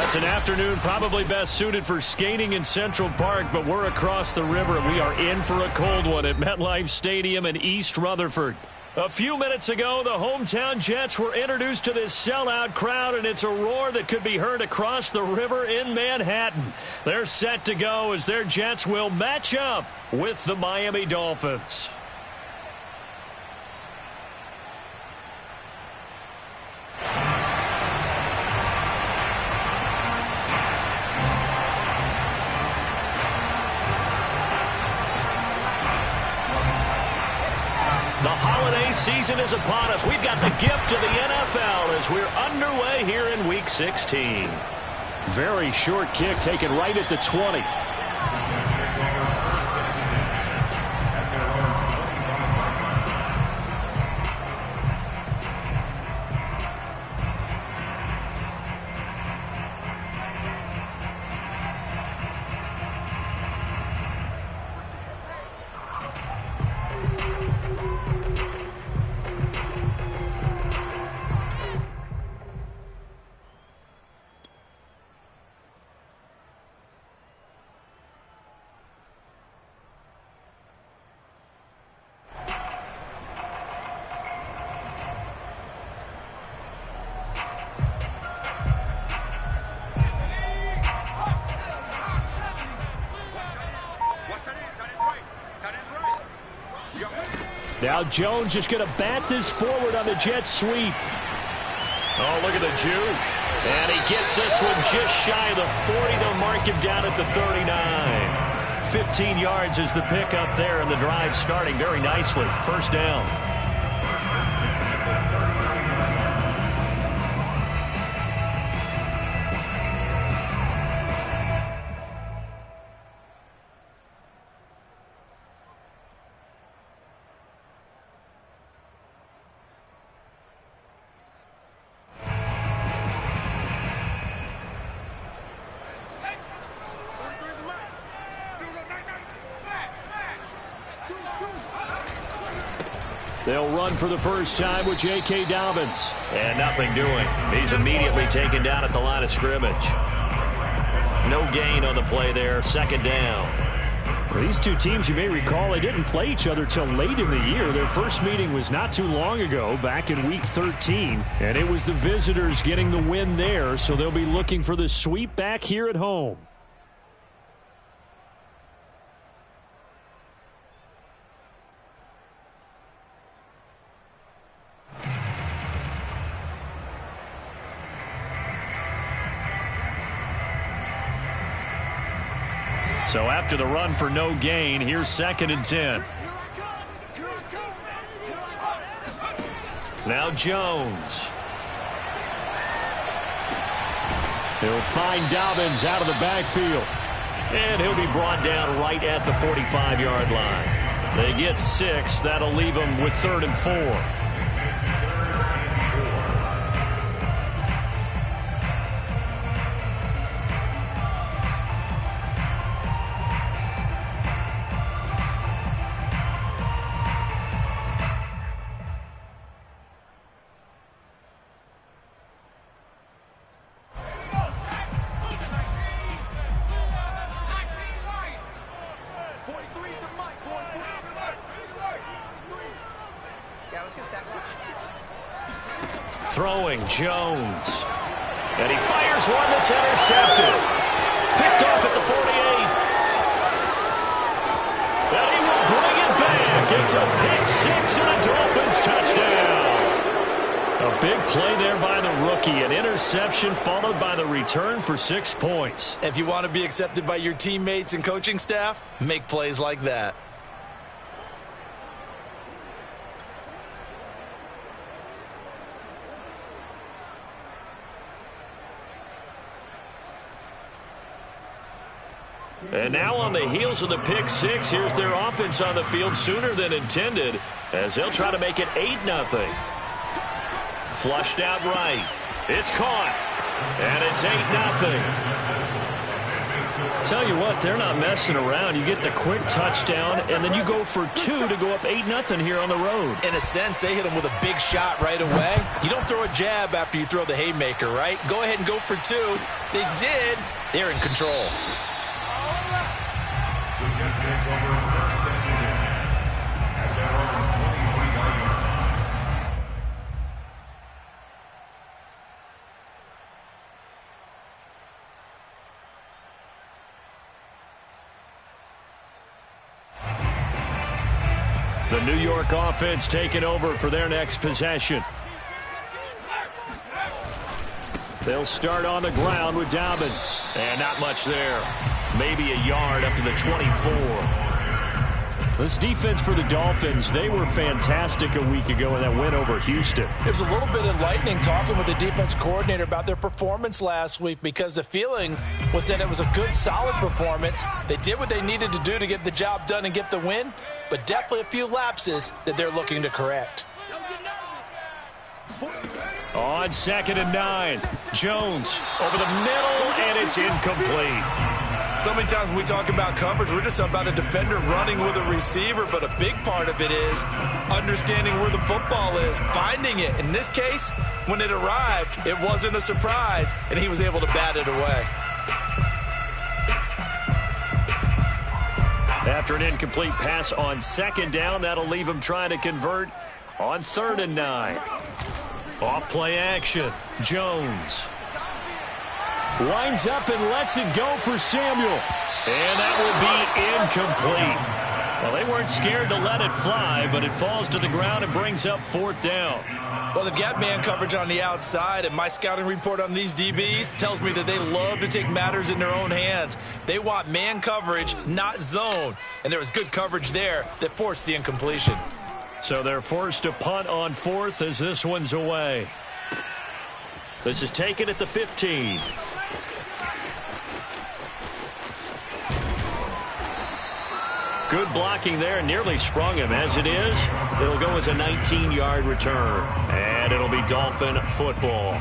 It's an afternoon probably best suited for skating in Central Park, but we're across the river. We are in for a cold one at MetLife Stadium in East Rutherford. A few minutes ago, the hometown Jets were introduced to this sellout crowd, and it's a roar that could be heard across the river in Manhattan. They're set to go as their Jets will match up with the Miami Dolphins. The holiday season is upon us. We've got the gift of the NFL as we're underway here in Week 16. Very short kick taken right at the 20. Now Jones just going to bat this forward on the jet sweep. Oh, look at the juke. And he gets this one just shy of the 40. They'll mark him down at the 39. 15 yards is the pickup there, and the drive starting very nicely. First down. They'll run for the first time with J.K. Dobbins. And nothing doing. He's immediately taken down at the line of scrimmage. No gain on the play there. Second down. For these two teams, you may recall, they didn't play each other till late in the year. Their first meeting was not too long ago, back in Week 13. And it was the visitors getting the win there, so they'll be looking for the sweep back here at home. So after the run for no gain, here's 2nd and 10. Now Jones. He'll find Dobbins out of the backfield. And he'll be brought down right at the 45-yard line. They get 6. That'll leave them with 3rd and 4. Throwing Jones. And he fires one that's intercepted. Picked off at the 48. And he will bring it back. It's a pick six and a Dolphins touchdown. A big play there by the rookie. An interception followed by the return for 6 points. If you want to be accepted by your teammates and coaching staff, make plays like that. And now on the heels of the pick six, here's their offense on the field sooner than intended as they'll try to make it 8-0. Flushed out right. It's caught. And it's 8-0. Tell you what, they're not messing around. You get the quick touchdown, and then you go for 2 to go up 8-0 here on the road. In a sense, they hit him with a big shot right away. You don't throw a jab after you throw the haymaker, right? Go ahead and go for 2. They did. They're in control. The Jets take over first and 10 at their own 23-yard line. The New York offense taking over for their next possession. They'll start on the ground with Dobbins. And not much there. Maybe a yard up to the 24. This defense for the Dolphins, they were fantastic a week ago in that win over Houston. It was a little bit enlightening talking with the defense coordinator about their performance last week, because the feeling was that it was a good, solid performance. They did what they needed to do to get the job done and get the win, but definitely a few lapses that they're looking to correct. On 2nd and 9, Jones over the middle, and it's incomplete. So many times when we talk about coverage, we're just about a defender running with a receiver, but a big part of it is understanding where the football is, finding it. In this case, when it arrived, it wasn't a surprise, and he was able to bat it away. After an incomplete pass on 2nd down, that'll leave him trying to convert on 3rd and 9. Off play action. Jones winds up and lets it go for Samuel. And that will be incomplete. Well, they weren't scared to let it fly, but it falls to the ground and brings up 4th down. Well, they've got man coverage on the outside, and my scouting report on these DBs tells me that they love to take matters in their own hands. They want man coverage, not zone. And there was good coverage there that forced the incompletion. So they're forced to punt on 4th as this one's away. This is taken at the 15. Good blocking there, nearly sprung him. As it is, it'll go as a 19-yard return. And it'll be Dolphin football.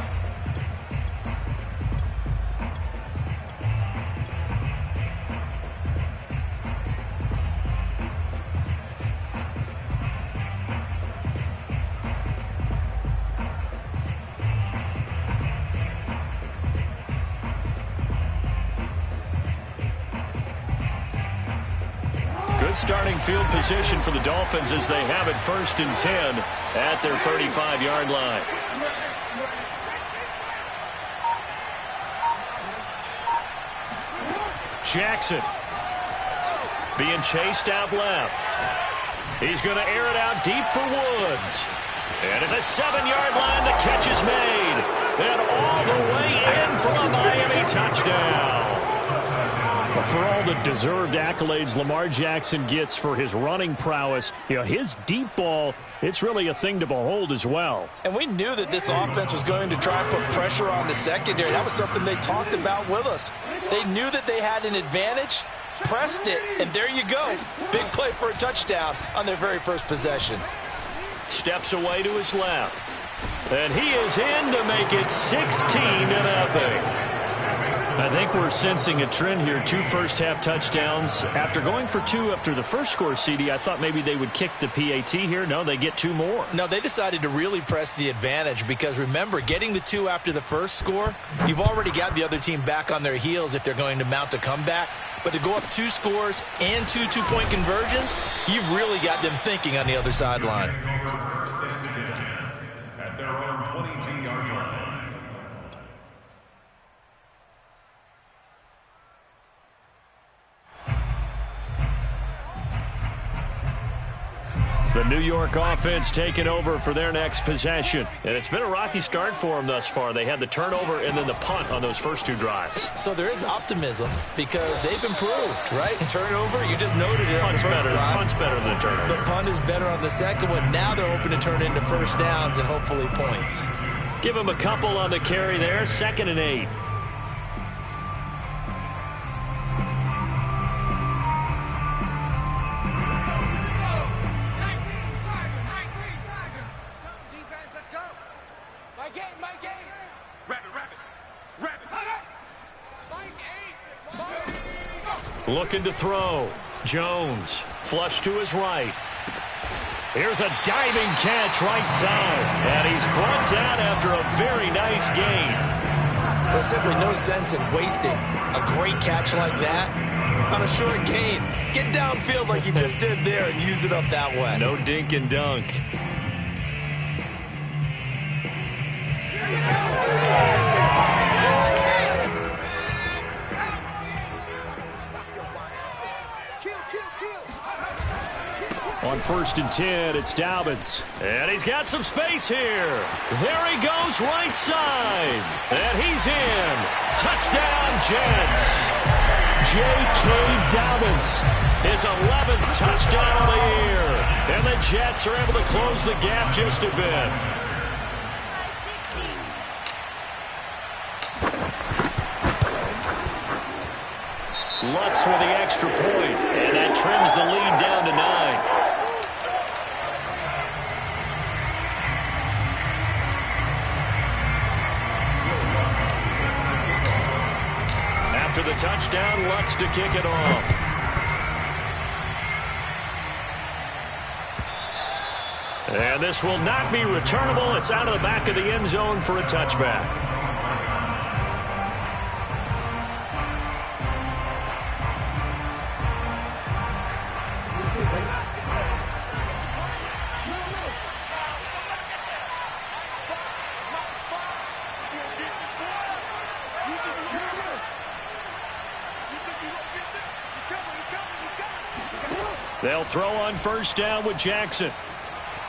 Good starting field position for the Dolphins as they have it 1st and 10 at their 35-yard line. Jackson being chased out left. He's going to air it out deep for Woods. And at the 7-yard line, the catch is made. And all the way in for a Miami touchdown. For all the deserved accolades Lamar Jackson gets for his running prowess, his deep ball, it's really a thing to behold as well. And we knew that this offense was going to try and put pressure on the secondary. That was something they talked about with us. They knew that they had an advantage, pressed it, and there you go. Big play for a touchdown on their very first possession. Steps away to his left. And he is in to make it 16-0. I think we're sensing a trend here. 2 first-half touchdowns. After going for 2 after the first score, CD, I thought maybe they would kick the PAT here. No, they get 2 more. No, they decided to really press the advantage because, remember, getting the 2 after the first score, you've already got the other team back on their heels if they're going to mount a comeback. But to go up 2 scores and 2 two-point conversions, you've really got them thinking on the other sideline. At their own 22-yard line. The New York offense taking over for their next possession. And it's been a rocky start for them thus far. They had the turnover and then the punt on those first 2 drives. So there is optimism because they've improved, right? Turnover, you just noted it. Punt's better than the turnover. The punt is better on the second one. Now they're hoping to turn into first downs and hopefully points. Give them a couple on the carry there. 2nd and 8. Looking to throw. Jones, flush to his right. Here's a diving catch right side. And he's brought down after a very nice gain. There's simply no sense in wasting a great catch like that on a short gain. Get downfield like you just did there and use it up that way. No dink and dunk. On 1st and 10, it's Dobbins. And he's got some space here. There he goes right side. And he's in. Touchdown, Jets. J.K. Dobbins, his 11th touchdown of the year. And the Jets are able to close the gap just a bit. Lutz with the extra point. And that trims the lead down to 9. After the touchdown, Lutz to kick it off. And this will not be returnable. It's out of the back of the end zone for a touchback. They'll throw on 1st down with Jackson.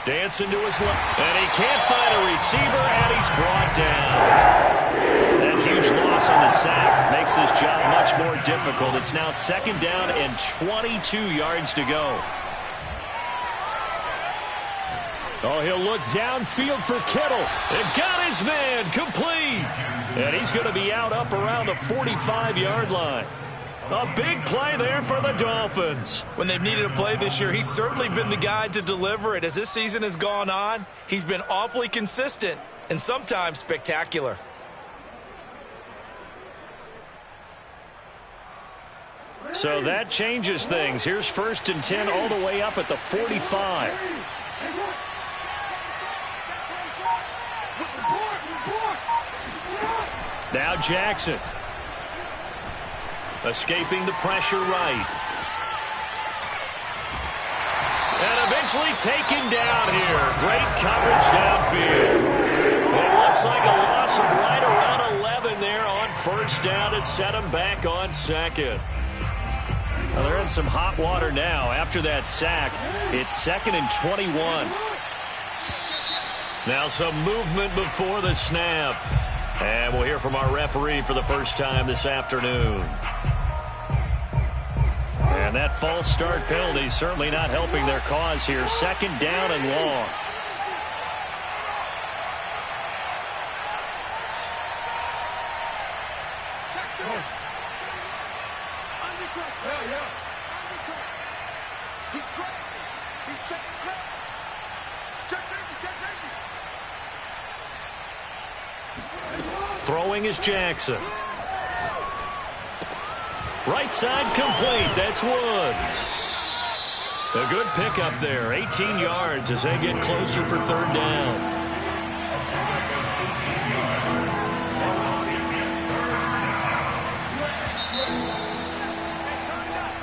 Dancing to his left. And he can't find a receiver, and he's brought down. That huge loss on the sack makes this job much more difficult. It's now 2nd down and 22 yards to go. Oh, he'll look downfield for Kittle. It got his man complete. And he's going to be out up around the 45-yard line. A big play there for the Dolphins. When they've needed a play this year, he's certainly been the guy to deliver it. As this season has gone on, he's been awfully consistent and sometimes spectacular. So that changes things. Here's 1st and 10 all the way up at the 45. Now Jackson. Escaping the pressure right. And eventually taken down here. Great coverage downfield. It looks like a loss of right around 11 there on 1st down to set them back on 2nd. Well, they're in some hot water now. After that sack, it's 2nd and 21. Now some movement before the snap. And we'll hear from our referee for the first time this afternoon. And that false start penalty certainly not helping their cause here. 2nd down and long. Throwing is Jackson. Right side complete. That's Woods. A good pickup there. 18 yards as they get closer for 3rd down.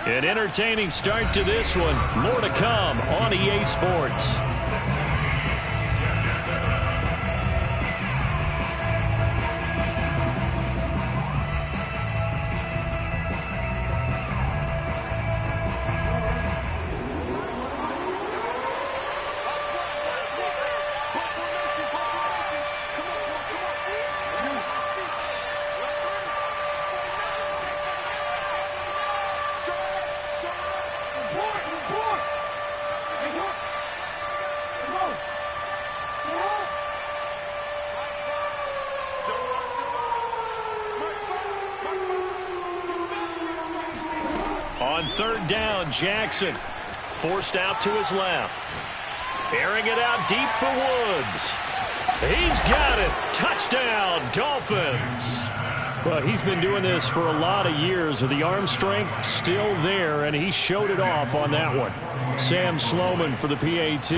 An entertaining start to this one. More to come on EA Sports. On 3rd down, Jackson forced out to his left. Airing it out deep for Woods. He's got it. Touchdown, Dolphins. Well, he's been doing this for a lot of years with the arm strength still there, and he showed it off on that one. Sam Sloman for the PAT.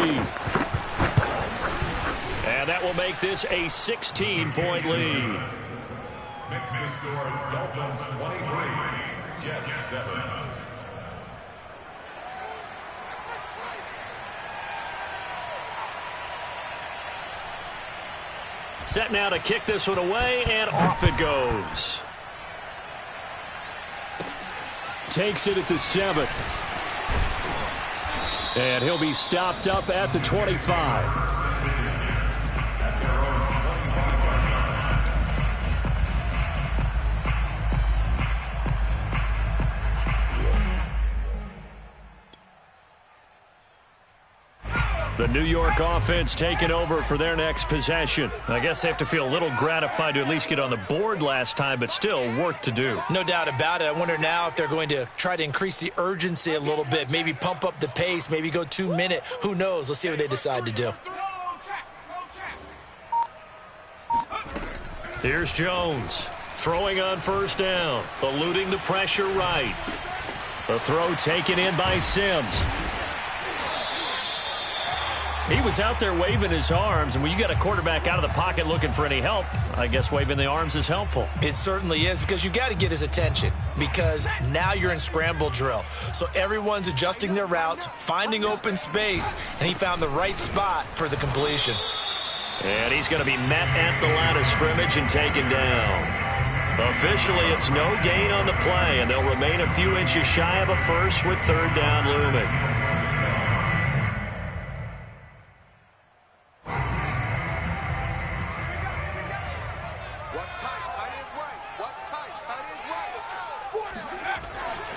And that will make this a 16-point lead. Next to score, Dolphins 23, Jets 7. Set now to kick this one away, and off it goes. Takes it at the 7. And he'll be stopped up at the 25. The New York offense taking over for their next possession. I guess they have to feel a little gratified to at least get on the board last time, but still work to do. No doubt about it. I wonder now if they're going to try to increase the urgency a little bit, maybe pump up the pace, maybe go 2 minute. Who knows? Let's see what they decide to do. Here's Jones throwing on first down, eluding the pressure right. The throw taken in by Sims. He was out there waving his arms, and when you got a quarterback out of the pocket looking for any help, I guess waving the arms is helpful. It certainly is, because you got to get his attention, because now you're in scramble drill. So everyone's adjusting their routes, finding open space, and he found the right spot for the completion. And he's going to be met at the line of scrimmage and taken down. Officially, it's no gain on the play, and they'll remain a few inches shy of a first with third down looming.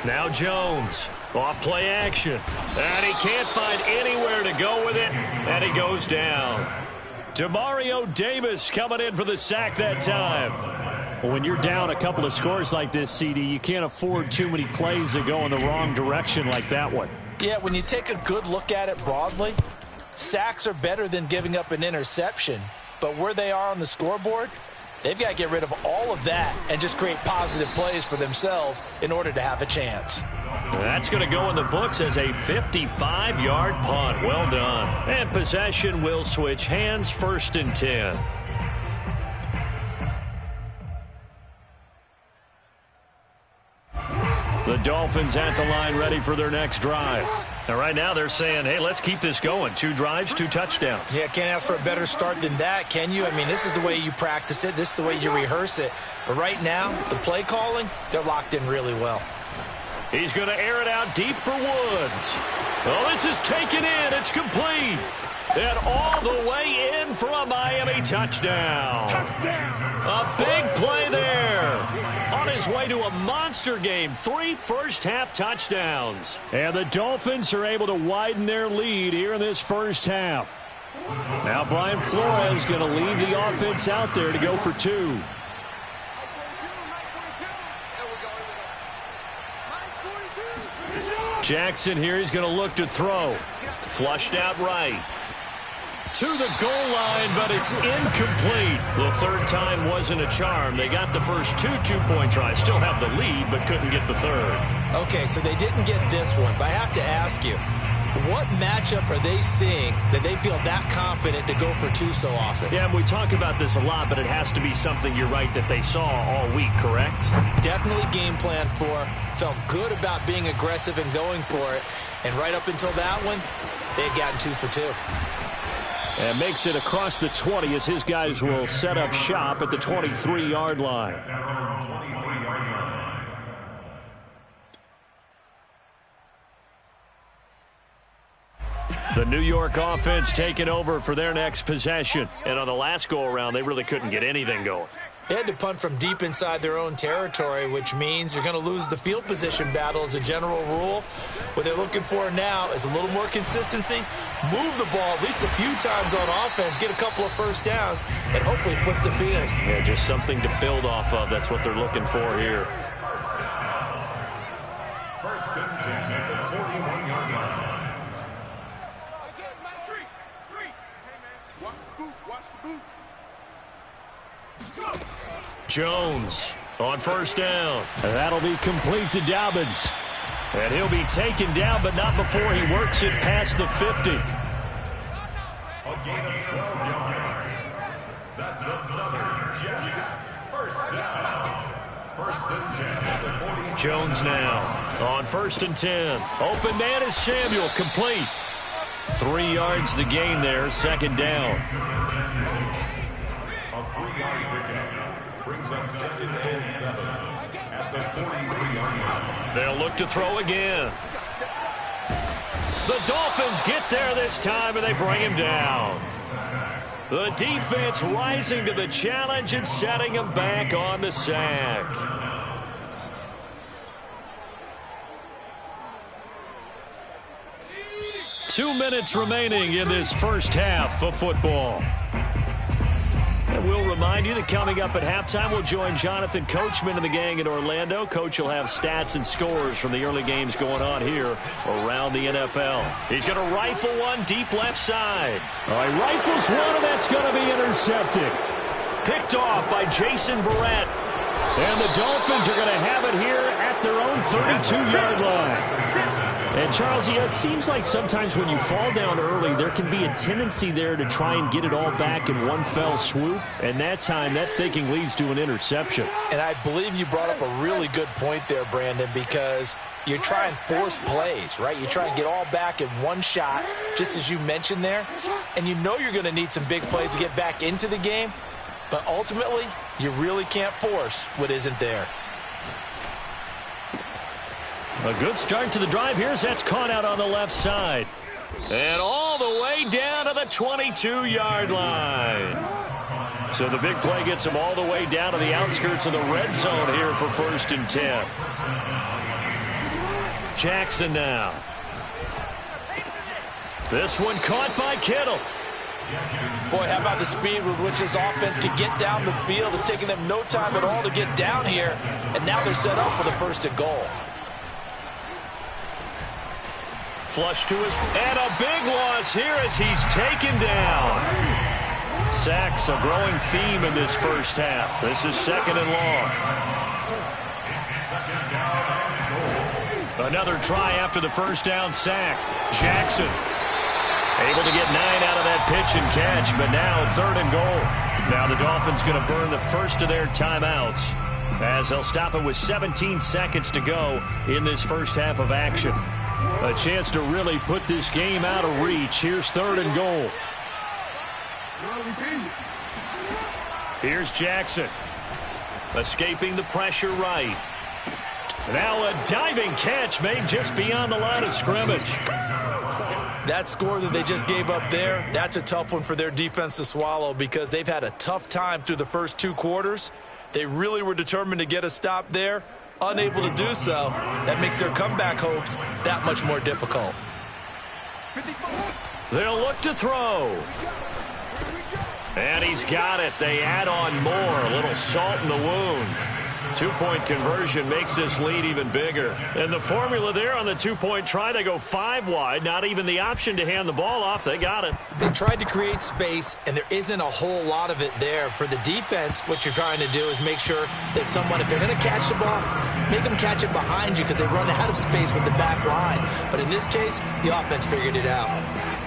Now Jones, off play action, and he can't find anywhere to go with it, and he goes down. Demario Davis coming in for the sack that time. Well, when you're down a couple of scores like this, CD, you can't afford too many plays that go in the wrong direction like that one. Yeah, when you take a good look at it broadly, sacks are better than giving up an interception, but where they are on the scoreboard, they've got to get rid of all of that and just create positive plays for themselves in order to have a chance. That's going to go in the books as a 55-yard punt. Well done. And possession will switch hands, 1st and 10. The Dolphins at the line ready for their next drive. And right now they're saying, hey, let's keep this going. 2 drives, 2 touchdowns. Yeah, can't ask for a better start than that, can you? I mean, this is the way you practice it. This is the way you rehearse it. But right now, the play calling, they're locked in really well. He's going to air it out deep for Woods. Oh, this is taken in. It's complete. And all the way in for a Miami touchdown. A big play there. On his way to a monster game. 3 first-half touchdowns. And the Dolphins are able to widen their lead here in this first half. Now Brian Flores is going to leave the offense out there to go for 2. Jackson here, he's going to look to throw. Flushed out right. To the goal line, but it's incomplete. The third time wasn't a charm. They got the first 2 two-point tries. Still have the lead, but couldn't get the third. Okay, so they didn't get this one, but I have to ask you, what matchup are they seeing that they feel that confident to go for 2 so often? Yeah, we talk about this a lot, but it has to be something, you're right, that they saw all week, correct? Definitely game planned for. Felt good about being aggressive and going for it. And right up until that one, they had gotten 2 for 2. And makes it across the 20 as his guys will set up shop at the 23-yard line. The New York offense taking over for their next possession. And on the last go-around, they really couldn't get anything going. They had to punt from deep inside their own territory, which means you're going to lose the field position battle as a general rule. What they're looking for now is a little more consistency, move the ball at least a few times on offense, get a couple of first downs, and hopefully flip the field. Yeah, just something to build off of. That's what they're looking for here. First and 10 at the 41-yard line. Jones on first down. And that'll be complete to Dobbins. And he'll be taken down, but not before he works it past the 50. A gain of 12 yards. That's another Jets. First down. First and 10 at the 40. Jones now on first and 10. Open man is Samuel, complete. 3 yards the gain there, second down. A 3-yard pickup brings up second and 7 at the 43-yard line. They'll look to throw again. The Dolphins get there this time, and they bring him down. The defense rising to the challenge and setting him back on the sack. Two minutes remaining in this first half of football. And we'll remind you that coming up at halftime, we'll join Jonathan Coachman and the gang in Orlando. Coach will have stats and scores from the early games going on here around the NFL. He's going to rifle one deep left side. All right, rifles one, and that's going to be intercepted. Picked off by Jason Verrett. And the Dolphins are going to have it here at their own 32-yard line. And, Charles, it seems like sometimes when you fall down early, there can be a tendency there to try and get it all back in one fell swoop. And that time, that thinking leads to an interception. And I believe you brought up a really good point there, Brandon, because you try and force plays, right? You try and get all back in one shot, just as you mentioned there. And you know you're going to need some big plays to get back into the game. But ultimately, you really can't force what isn't there. A good start to the drive. Here's that's caught out on the left side. And all the way down to the 22-yard line. So the big play gets him all the way down to the outskirts of the red zone here for first and 10. Jackson now. This one caught by Kittle. Boy, how about the speed with which this offense can get down the field? It's taking them no time at all to get down here. And now they're set up for the first and goal. Flush to his, and a big loss here as he's taken down. Sacks a growing theme in this first half. This is second and long. Another try after the first down sack. Jackson able to get 9 out of that pitch and catch, but now third and goal. Now the Dolphins going to burn the first of their timeouts as they'll stop it with 17 seconds to go in this first half of action. A chance to really put this game out of reach. Here's third and goal. Here's Jackson. Escaping the pressure right. Now a diving catch made just beyond the line of scrimmage. That score that they just gave up there, that's a tough one for their defense to swallow because they've had a tough time through the first 2 quarters. They really were determined to get a stop there. Unable to do so, that makes their comeback hopes that much more difficult. They'll look to throw. And he's got it. They add on more. A little salt in the wound. 2-point conversion makes this lead even bigger. And the formula there on the 2-point try, they go 5 wide. Not even the option to hand the ball off. They got it. They tried to create space, and there isn't a whole lot of it there. For the defense, what you're trying to do is make sure that if they're going to catch the ball, make them catch it behind you because they run out of space with the back line. But in this case, the offense figured it out.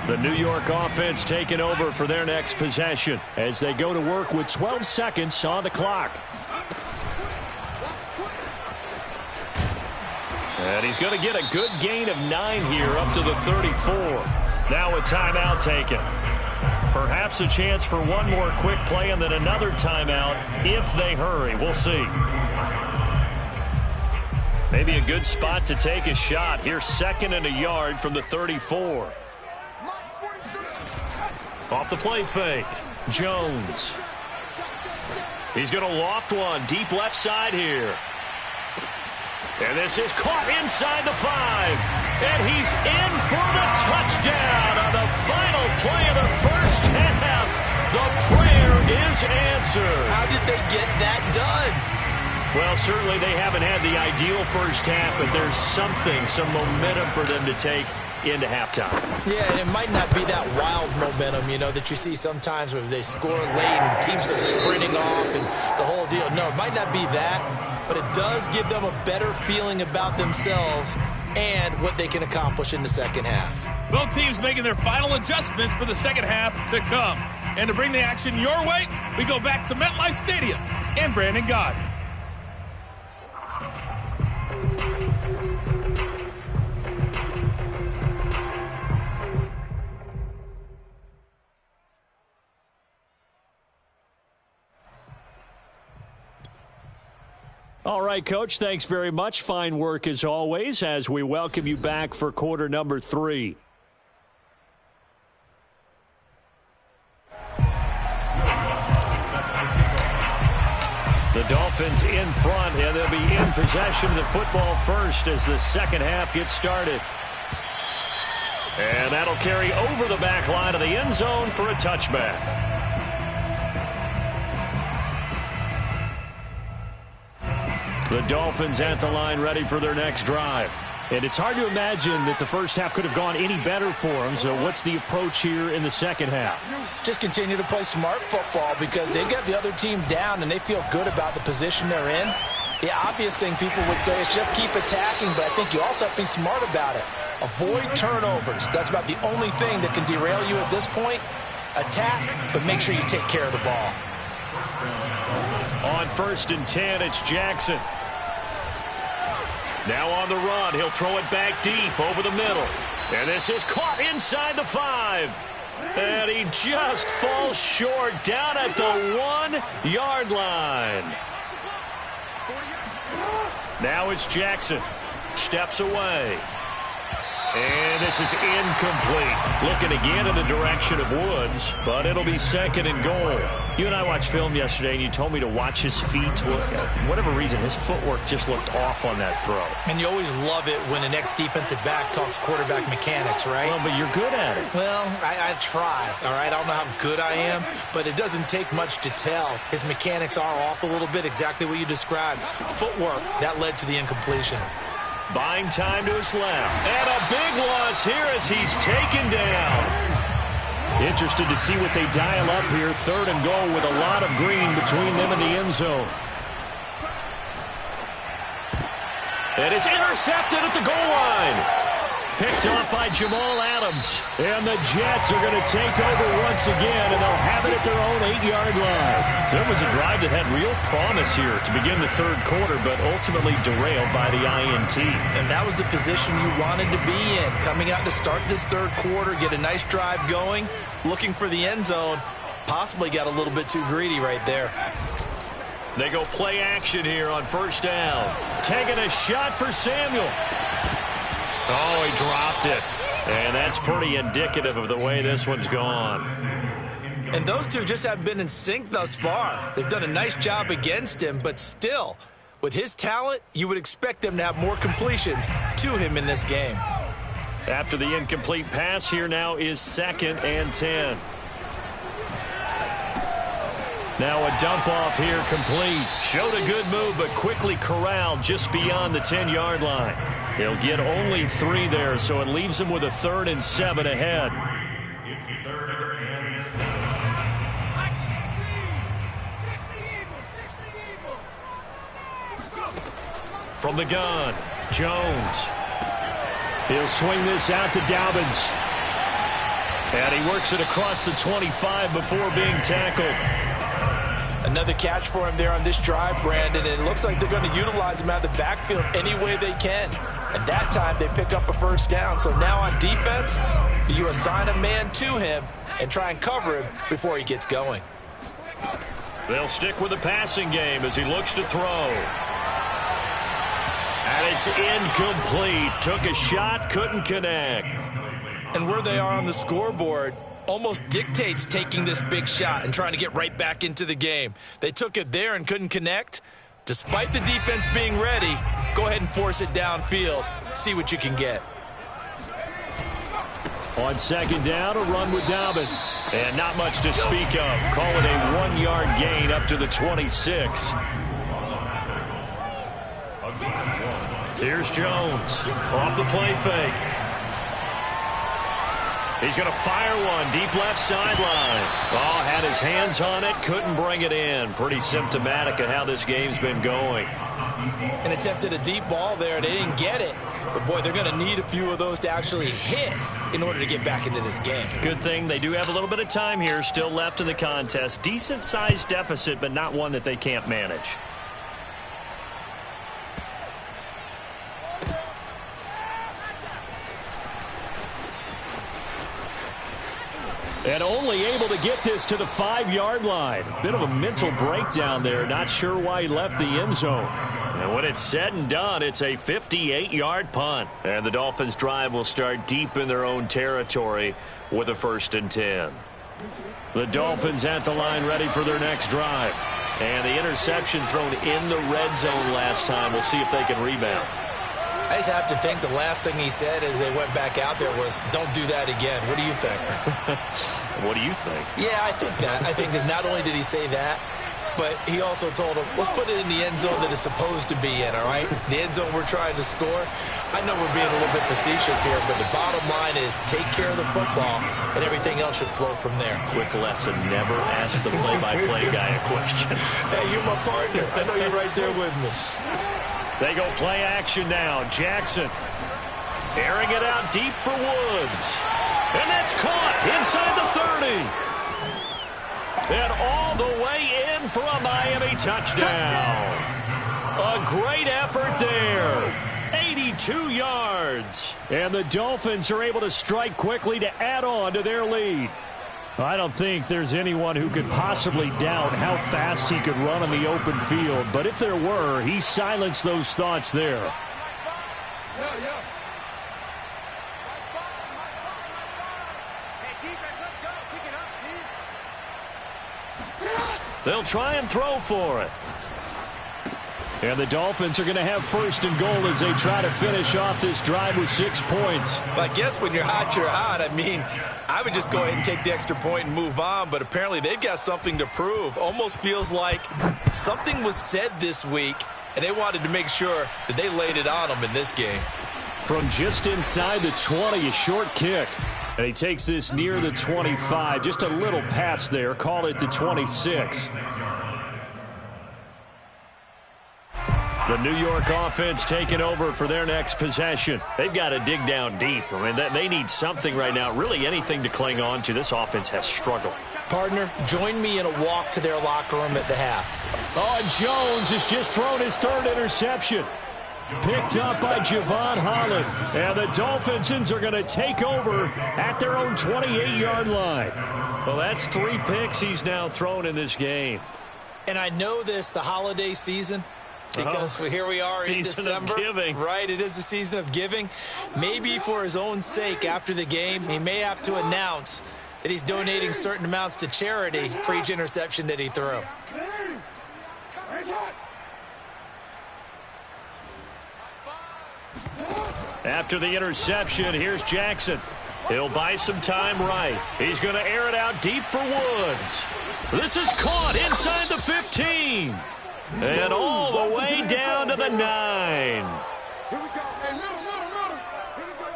The New York offense taking over for their next possession as they go to work with 12 seconds on the clock. And he's going to get a good gain of 9 here up to the 34. Now a timeout taken. Perhaps a chance for one more quick play and then another timeout if they hurry. We'll see. Maybe a good spot to take a shot. Here's second and a yard from the 34. Off the play fake. Jones. He's going to loft one deep left side here. And this is caught inside the 5. And he's in for the touchdown on the final play of the first half. The prayer is answered. How did they get that done? Well, certainly they haven't had the ideal first half, but there's some momentum for them to take into halftime. Yeah, and it might not be that wild momentum, that you see sometimes where they score late and teams go sprinting off and the whole deal. No, it might not be that, but it does give them a better feeling about themselves and what they can accomplish in the second half. Both teams making their final adjustments for the second half to come. And to bring the action your way, we go back to MetLife Stadium and Brandon Gott. All right, Coach, thanks very much. Fine work as always as we welcome you back for quarter number 3. The Dolphins in front, and they'll be in possession of the football first as the second half gets started. And that'll carry over the back line of the end zone for a touchback. The Dolphins at the line ready for their next drive. And it's hard to imagine that the first half could have gone any better for them. So what's the approach here in the second half? Just continue to play smart football because they got the other team down and they feel good about the position they're in. The obvious thing people would say is just keep attacking, but I think you also have to be smart about it. Avoid turnovers. That's about the only thing that can derail you at this point. Attack, but make sure you take care of the ball. On 1st and 10, it's Jackson. Now on the run, he'll throw it back deep over the middle. And this is caught inside the 5. And he just falls short down at the 1-yard line. Now it's Jackson. Steps away. And this is incomplete. Looking again in the direction of Woods, but it'll be 2nd and goal. You and I watched film yesterday, and you told me to watch his feet. For whatever reason, his footwork just looked off on that throw. And you always love it when the next defensive back talks quarterback mechanics, right? Well, but you're good at it. Well, I try, all right? I don't know how good I am, but it doesn't take much to tell. His mechanics are off a little bit, exactly what you described. Footwork, that led to the incompletion. Buying time to his left. And a big loss here as he's taken down. Interested to see what they dial up here. 3rd and goal with a lot of green between them and the end zone. And it's intercepted at the goal line. Picked off by Jamal Adams. And the Jets are going to take over once again, and they'll have it at their own 8-yard line. So it was a drive that had real promise here to begin the 3rd quarter, but ultimately derailed by the INT. And that was the position you wanted to be in. Coming out to start this 3rd quarter, get a nice drive going, looking for the end zone. Possibly got a little bit too greedy right there. They go play action here on 1st down. Taking a shot for Samuel. Oh, he dropped it. And that's pretty indicative of the way this one's gone. And those two just haven't been in sync thus far. They've done a nice job against him, but still, with his talent, you would expect them to have more completions to him in this game. After the incomplete pass, here now is 2nd and 10. Now a dump off here complete. Showed a good move, but quickly corralled just beyond the 10-yard line. He'll get only 3 there, so it leaves him with a 3rd and 7 ahead. It's 3rd and 7. From the gun, Jones. He'll swing this out to Dobbins. And he works it across the 25 before being tackled. Another catch for him there on this drive, Brandon, and it looks like they're going to utilize him out of the backfield any way they can. And that time they pick up a 1st down. So now on defense, you assign a man to him and try and cover him before he gets going. They'll stick with the passing game as he looks to throw. And it's incomplete. Took a shot, couldn't connect. And where they are on the scoreboard almost dictates taking this big shot and trying to get right back into the game. They took it there and couldn't connect. Despite the defense being ready, go ahead and force it downfield. See what you can get. On 2nd down, a run with Dobbins. And not much to speak of. Call it a 1-yard gain up to the 26. Here's Jones off the play fake. He's going to fire one deep left sideline. Oh, had his hands on it, couldn't bring it in. Pretty symptomatic of how this game's been going. And attempted a deep ball there. They didn't get it. But, boy, they're going to need a few of those to actually hit in order to get back into this game. Good thing they do have a little bit of time here still left in the contest. Decent-sized deficit, but not one that they can't manage. And only able to get this to the 5-yard line. Bit of a mental breakdown there. Not sure why he left the end zone. And when it's said and done, it's a 58-yard punt. And the Dolphins' drive will start deep in their own territory with a 1st and 10. The Dolphins at the line ready for their next drive. And the interception thrown in the red zone last time. We'll see if they can rebound. I just have to think the last thing he said as they went back out there was, don't do that again. What do you think? What do you think? Yeah, I think that. I think that not only did he say that, but he also told him, let's put it in the end zone that it's supposed to be in, all right? The end zone we're trying to score. I know we're being a little bit facetious here, but the bottom line is take care of the football, and everything else should flow from there. Quick lesson, never ask the play-by-play guy a question. Hey, you're my partner. I know you're right there with me. They go play action now. Jackson airing it out deep for Woods. And that's caught inside the 30. And all the way in for a Miami touchdown. A great effort there. 82 yards. And the Dolphins are able to strike quickly to add on to their lead. I don't think there's anyone who could possibly doubt how fast he could run on the open field. But if there were, he silenced those thoughts there. They'll try and throw for it. And the Dolphins are going to have 1st and goal as they try to finish off this drive with 6 points. Well, I guess when you're hot, you're hot. I mean, I would just go ahead and take the extra point and move on, but apparently they've got something to prove. Almost feels like something was said this week, and they wanted to make sure that they laid it on them in this game. From just inside the 20, a short kick. And he takes this near the 25. Just a little pass there. Call it the 26. The New York offense taking over for their next possession. They've got to dig down deep. I mean, they need something right now, really anything to cling on to. This offense has struggled. Partner, join me in a walk to their locker room at the half. Oh, and Jones has just thrown his 3rd interception. Picked up by Javon Holland. And the Dolphins are going to take over at their own 28-yard line. Well, that's 3 picks he's now thrown in this game. And I know this, the holiday season, because here we are in December. Season of giving. Right, it is the season of giving. Maybe for his own sake after the game, he may have to announce that he's donating certain amounts to charity for each interception that he threw. After the interception, here's Jackson. He'll buy some time right. He's going to air it out deep for Woods. This is caught inside the 15. And all the way down to the 9. Here we go. Hey, little. Here we go.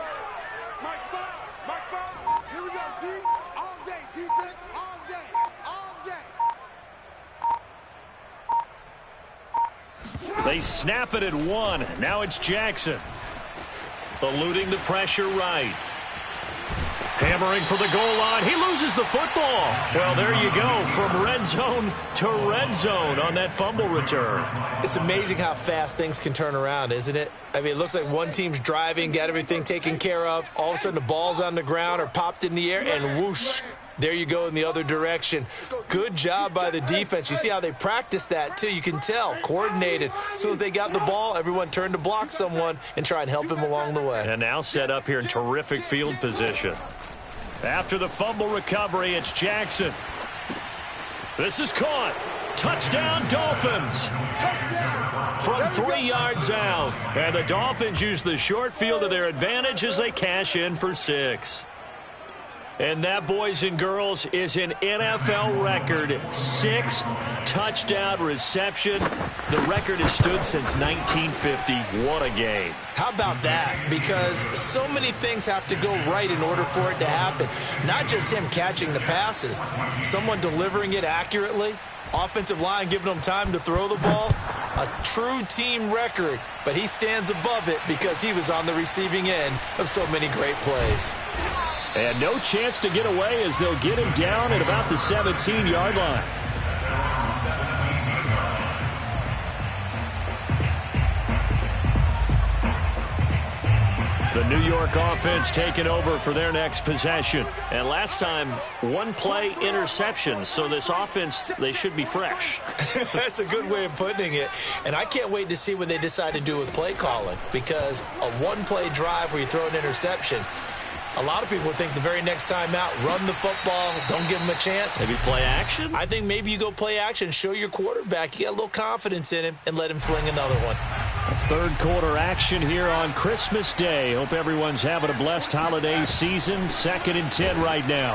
Mike Bob. Here we go, D. All day. Defense, all day. They snap it at 1. Now it's Jackson. Eluding the pressure right. Hammering for the goal line. He loses the football. Well, there you go. From red zone to red zone on that fumble return. It's amazing how fast things can turn around, isn't it? I mean, it looks like one team's driving, got everything taken care of. All of a sudden, the ball's on the ground or popped in the air, and whoosh, there you go in the other direction. Good job by the defense. You see how they practice that, too. You can tell, coordinated. As soon as they got the ball, everyone turned to block someone and try and help him along the way. And now set up here in terrific field position. After the fumble recovery, it's Jackson. This is caught. Touchdown, Dolphins. From 3 yards out. And the Dolphins use the short field to their advantage as they cash in for 6. And that, boys and girls, is an NFL record 6th touchdown reception. The record has stood since 1950. What a game. How about that? Because so many things have to go right in order for it to happen. Not just him catching the passes, someone delivering it accurately, offensive line giving him time to throw the ball. A true team record, but he stands above it because he was on the receiving end of so many great plays. And no chance to get away as they'll get him down at about the 17-yard line. The New York offense taking over for their next possession. And last time, one-play interception. So this offense, they should be fresh. That's a good way of putting it. And I can't wait to see what they decide to do with play calling. Because a one-play drive where you throw an interception, a lot of people would think the very next time out, run the football, don't give him a chance. Maybe play action? I think maybe you go play action, show your quarterback you got a little confidence in him, and let him fling another one. Third quarter action here on Christmas Day. Hope everyone's having a blessed holiday season. 2nd and 10 right now.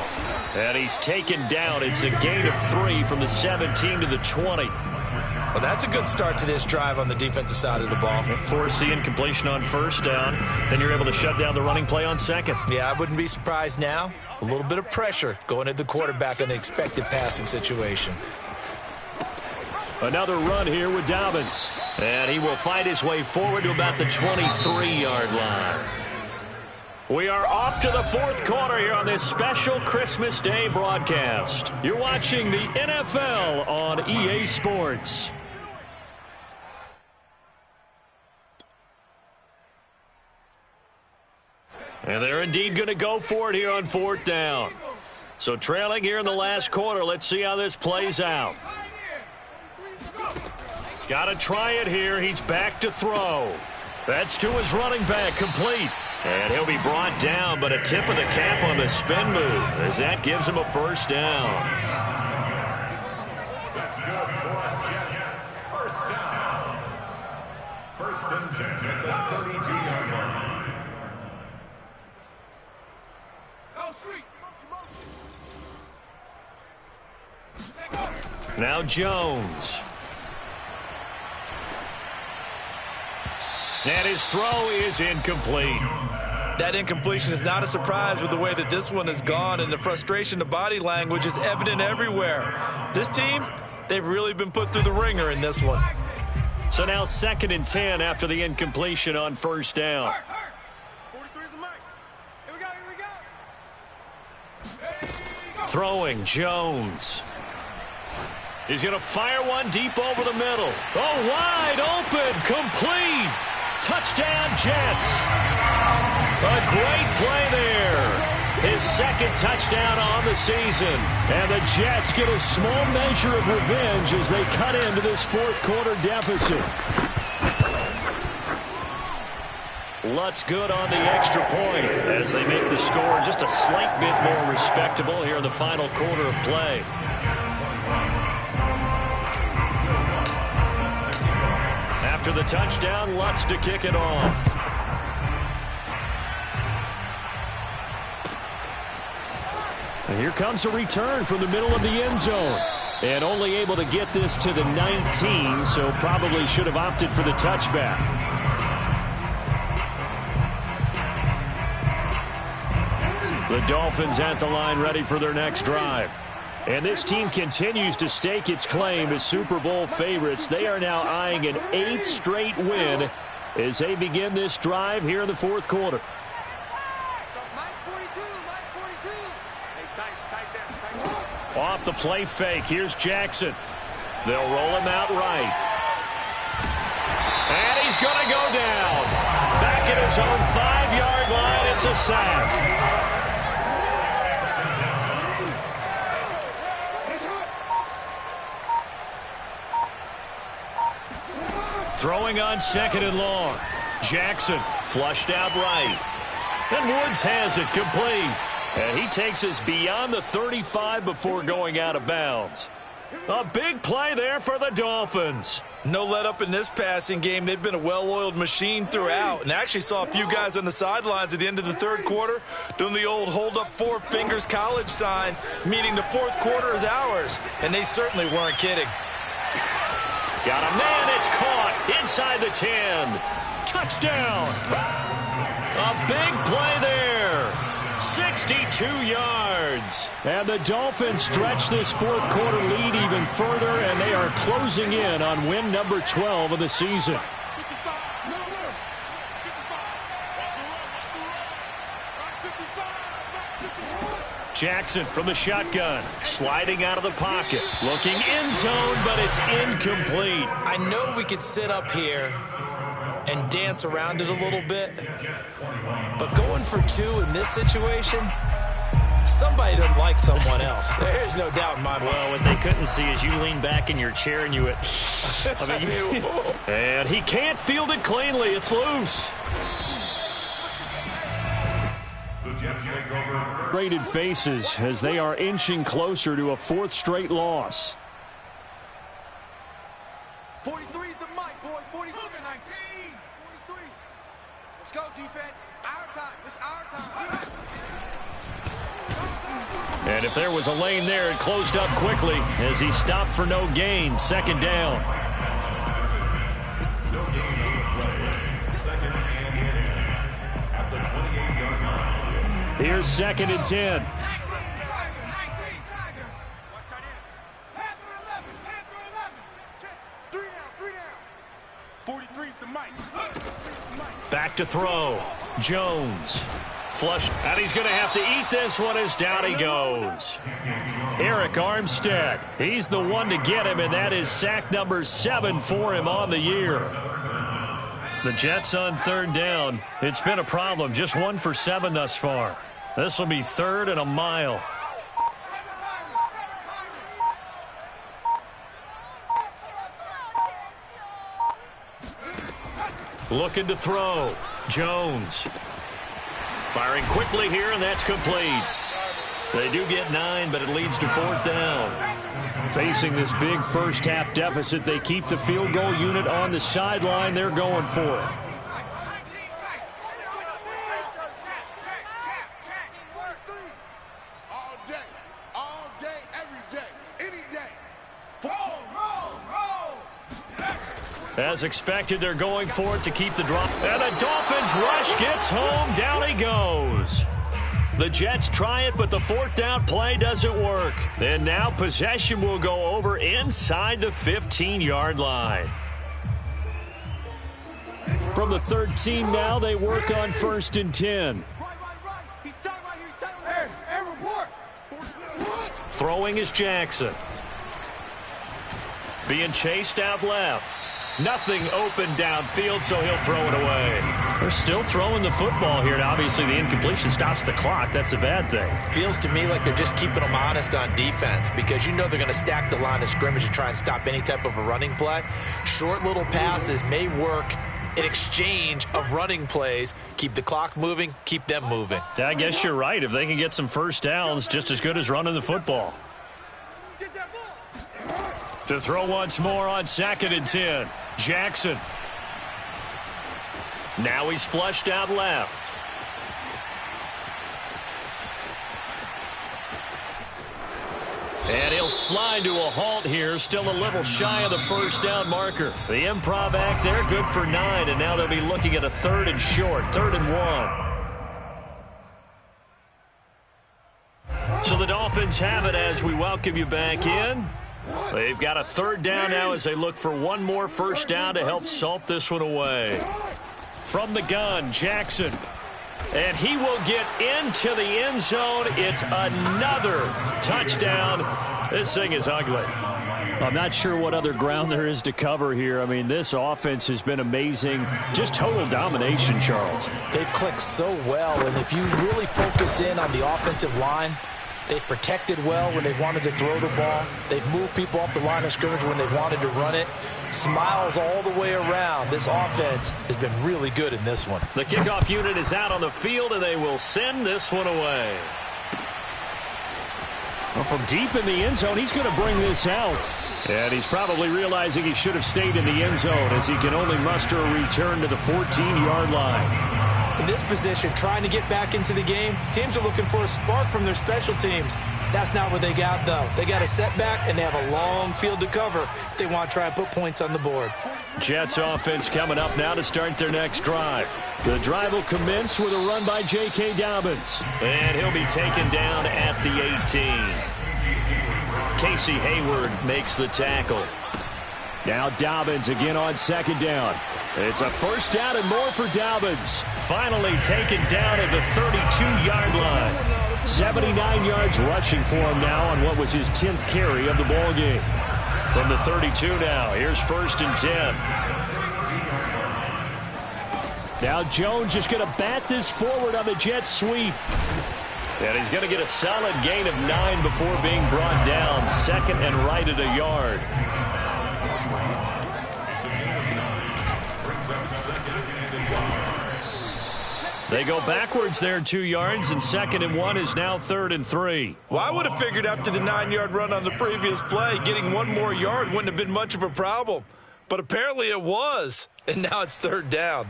And he's taken down. It's a gain of 3 from the 17 to the 20. Well, that's a good start to this drive on the defensive side of the ball. Force the incompletion on first down. Then you're able to shut down the running play on second. Yeah, I wouldn't be surprised now. A little bit of pressure going at the quarterback in an expected passing situation. Another run here with Dobbins. And he will fight his way forward to about the 23-yard line. We are off to the 4th quarter here on this special Christmas Day broadcast. You're watching the NFL on EA Sports. And they're indeed going to go for it here on 4th down. So trailing here in the last quarter, let's see how this plays out. Got to try it here. He's back to throw. That's to his running back, complete. And he'll be brought down, but a tip of the cap on the spin move as that gives him a first down. That's good for Jets. First down. 1st and 10 at the 32-yard line. Now Jones. And his throw is incomplete. That incompletion is not a surprise with the way that this one has gone, and the frustration, the body language is evident everywhere. This team, they've really been put through the ringer in this one. So now 2nd and 10 after the incompletion on first down. Throwing Jones. He's going to fire one deep over the middle. Oh, wide open, complete. Touchdown, Jets. A great play there. His 2nd touchdown on the season. And the Jets get a small measure of revenge as they cut into this 4th quarter deficit. Lutz good on the extra point as they make the score just a slight bit more respectable here in the final quarter of play. After the touchdown, Lutz to kick it off. And here comes a return from the middle of the end zone. And only able to get this to the 19, so probably should have opted for the touchback. The Dolphins at the line ready for their next drive. And this team continues to stake its claim as Super Bowl favorites. They are now eyeing an 8th straight win as they begin this drive here in the 4th quarter. Off the play fake. Here's Jackson. They'll roll him out right. And he's going to go down. Back at his own 5-yard line. It's a sack. Throwing on 2nd and long. Jackson flushed out right. And Woods has it complete. And he takes us beyond the 35 before going out of bounds. A big play there for the Dolphins. No let up in this passing game. They've been a well-oiled machine throughout, and actually saw a few guys on the sidelines at the end of the third quarter doing the old hold up four fingers college sign, meaning the fourth quarter is ours, and they certainly weren't kidding. Got a man, it's caught inside the 10. Touchdown. A big play there. 62 yards. And the Dolphins stretch this fourth quarter lead even further, and they are closing in on win number 12 of the season. Jackson from the shotgun, sliding out of the pocket, looking end zone, but it's incomplete. I know we could sit up here and dance around it a little bit, but going for two in this situation, somebody doesn't like someone else. There's no doubt in my mind. Well, what they couldn't see is you lean back in your chair and you went, and he can't field it cleanly. It's loose. The Jets take over. Graded faces as they are inching closer to a fourth straight loss. 43 is the mic, boy. 43. 43. Let's go, defense. Our time. It's our time. And if there was a lane there, it closed up quickly as he stopped for no gain. Second down. No gain on the play. Second and 10 at the 28-yard line. Here's second and 10. Watch tight end. 3 down. 43 is the mic. Back to throw. Jones. Flush. And he's going to have to eat this one as down he goes. Eric Armstead. He's the one to get him, and that is sack number 7 for him on the year. The Jets on third down. It's been a problem. Just 1 for 7 thus far. This will be third and a mile. Looking to throw. Jones. Firing quickly here, and that's complete. They do get 9, but it leads to fourth down. Facing this big first half deficit, they keep the field goal unit on the sideline. They're going for it. All day, every day, any day. As expected, they're going for it to keep the drop. And the Dolphins rush gets home. Down he goes. The Jets try it, but the fourth down play doesn't work. And now possession will go over inside the 15-yard line. From the 13 now, they work on first and 10. He's tight right here. He's tight right here. Hey, report. Throwing is Jackson. Being chased out left. Nothing open downfield, so he'll throw it away. They're still throwing the football here, and obviously the incompletion stops the clock. That's a bad thing. Feels to me like they're just keeping them honest on defense, because you know they're going to stack the line of scrimmage and try and stop any type of a running play. Short little passes may work in exchange of running plays. Keep the clock moving, keep them moving. I guess you're right. If they can get some first downs, just as good as running the football. Get that ball. To throw once more on second and 10. Jackson. Now he's flushed out left. And he'll slide to a halt here, still a little shy of the first down marker. The improv act there, good for 9, and now they'll be looking at a third and short, 3rd and 1. So the Dolphins have it as we welcome you back in. They've got a third down now as they look for one more first down to help salt this one away. From the gun, Jackson. And he will get into the end zone. It's another touchdown. This thing is ugly. I'm not sure what other ground there is to cover here. I mean, this offense has been amazing. Just total domination, Charles. They've clicked so well, and if you really focus in on the offensive line, they've protected well when they wanted to throw the ball. They've moved people off the line of scrimmage when they wanted to run it. Smiles all the way around. This offense has been really good in this one. The kickoff unit is out on the field, and they will send this one away. Well, from deep in the end zone, he's going to bring this out. And he's probably realizing he should have stayed in the end zone as he can only muster a return to the 14-yard line. In this position, trying to get back into the game, teams are looking for a spark from their special teams. That's not what they got, though. They got a setback, and they have a long field to cover if they want to try and put points on the board. Jets offense coming up now to start their next drive. The drive will commence with a run by J.K. Dobbins. And he'll be taken down at the 18. Casey Hayward makes the tackle. Now Dobbins again on second down. It's a first down and more for Dobbins. Finally taken down at the 32-yard line. 79 yards rushing for him now on what was his 10th carry of the ball game. From the 32 now, here's 1st and 10. Now Jones just going to bat this forward on the jet sweep. And he's going to get a solid gain of 9 before being brought down. 2nd and right at a yard. They go backwards there 2 yards, and 2nd and 1 is now 3rd and 3. Well, I would have figured after the 9-yard run on the previous play, getting 1 more yard wouldn't have been much of a problem. But apparently it was, and now it's 3rd down.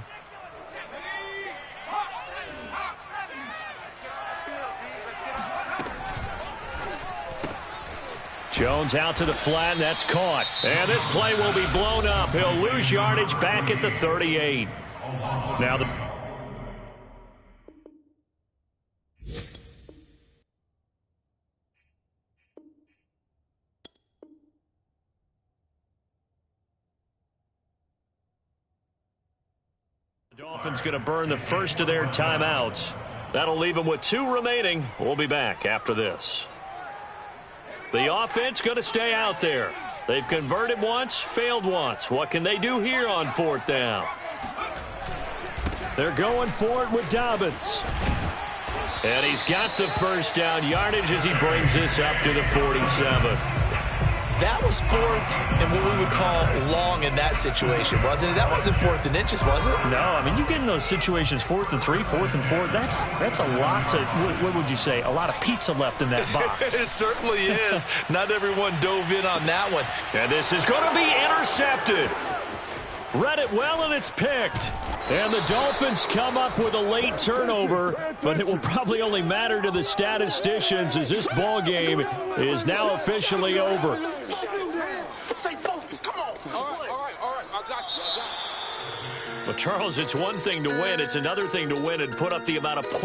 Jones out to the flat, and that's caught. And this play will be blown up. He'll lose yardage back at the 38. Now the Dolphins going to burn the first of their timeouts. That'll leave them with 2 remaining. We'll be back after this. The offense going to stay out there. They've converted once, failed once. What can they do here on 4th down? They're going for it with Dobbins. And he's got the first down yardage as he brings this up to the 47. That was 4th and what we would call long in that situation, wasn't it? That wasn't 4th and inches, was it? No, I mean, you get in those situations 4th and 3, 4th and 4. That's a lot to, what would you say, a lot of pizza left in that box. It certainly is. Not everyone dove in on that one. And this is going to be intercepted. Read it well, and it's picked. And the Dolphins come up with a late turnover, but it will probably only matter to the statisticians as this ball game is now officially over. Stay focused. Come on. All right. I got you. Well, Charles, it's one thing to win. It's another thing to win and put up the amount of points